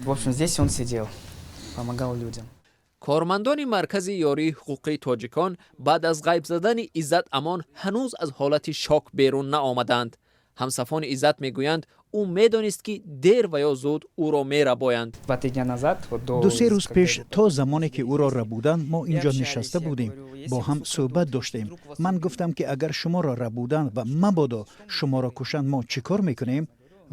В общем, здесь он сидел, помогал людям. کارمندان مرکز یاری حقوقی تاجیکان بعد از غیب زدن عزت امان هنوز از حالت شاک بیرون نآمدند. همسفان عزت میگویند او میدانست که دیر و یا زود او را میربایند. 2-3 روز پیش تا زمانی که او را ربودند ما اینجا نشسته بودیم، با هم صحبت داشتیم. من گفتم که اگر شما را ربودند و مبادا شما را کشند ما چیکار میکنیم؟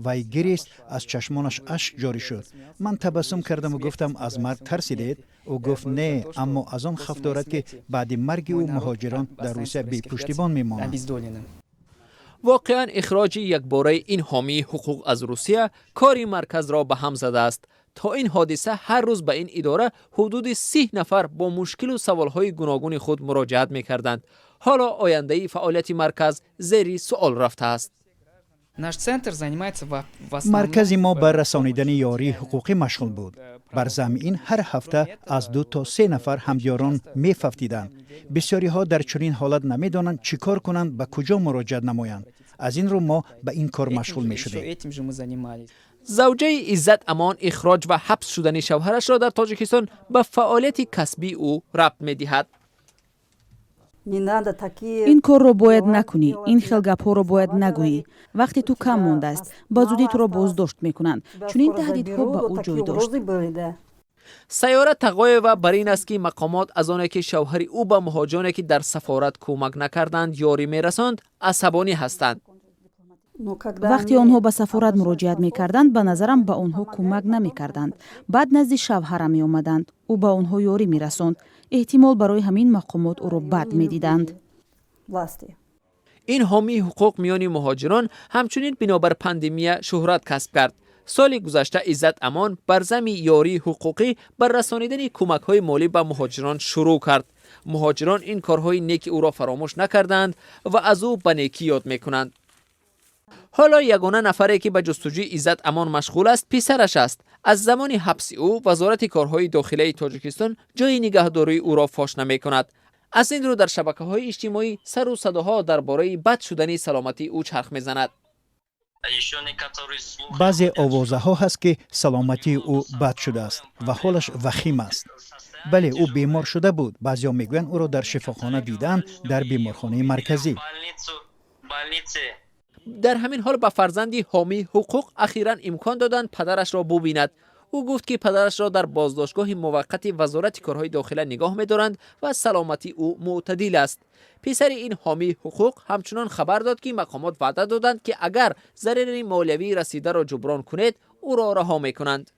وی گریست، از چشمانش اشک جاری شد. من تبسم کردم و گفتم از مرگ ترسیدید؟ او گفت نه، اما از آن خف دارد که بعد مرگ او مهاجران در روسیه بی پشتیبان میمانند. واقعا اخراج یکباره این حامی حقوق از روسیه کاری مرکز را به هم زده است. تا این حادثه هر روز به این اداره حدود 30 نفر با مشکل و سوالهای گوناگون خود مراجعت میکردند. حالا آینده فعالیت مرکز زیر سوال رفته است. مرکز ما بر رسانیدن یاری حقوقی مشغول بود. بر زمین هر هفته از 2 تا 3 نفر همدیاران می‌فوتیدند. بسیاری ها در چنین حالت نمی‌دانند چیکار کنند، به کجا مراجعه نمایند. از این رو ما به این کار مشغول می‌شدیم. زوجه عزت امان اخراج و حبس شدن شوهرش را در تاجیکستان به فعالیت کسبی او ربط می‌دهد. این کار رو باید نکنی، این خیل گپ‌ها رو باید نگویی. وقتی تو کم مونده است با زودی تو را بازداشت میکنند، چون این تهدیدها به او جای داشت. سیاره تقاوی بر این است که مقامات از آنه که شوهر او به مهاجرانی که در سفارت کمک نکردند یاری میرساند عصبانی هستند. وقتی آنها به سفارت مراجعت میکردند به نظرم به آنها کمک نمیکردند. بعد نزد شوهرم می آمدند، او به آنها یاری میرساند. احتمال برای همین مقامات او را بد میدیدند. این حامی حقوق میان مهاجران همچنین بنابر پاندمی شهرت کسب کرد. سال گذشته عزت امان بر زمین یاری حقوقی بر رسانیدن کمک‌های مالی به مهاجران شروع کرد. مهاجران این کارهای نیک او را فراموش نکردند و از او به نیکی یاد میکنند. حالا یگانه نفری که به جستجوی عزت امان مشغول است پسرش است. از زمان حبس او وزارت کارهای داخلی تاجیکستان جای نگهداری او را فاش نمی‌کند. از این رو در شبکه‌های اجتماعی سر و صداها درباره بد شدن سلامتی او چرخ می‌زند. بعضی آوازه ها هست که سلامتی او بد شده است و حالش وخیم است. بله او بیمار شده بود. بعضیا میگویند او را در شفاخانه دیدن، در بیمارخانه مرکزی. در همین حال به فرزندی حامی حقوق اخیراً امکان دادند پدرش را ببیند. او گفت که پدرش را در بازداشتگاه موقت وزارت کارهای داخلی نگاه می‌دارند و سلامتی او معتدل است. پسر این حامی حقوق همچنان خبر داد که مقامات وعده دادند که اگر ضرر مالیوی رسیده را جبران کنید او را رها می‌کنند.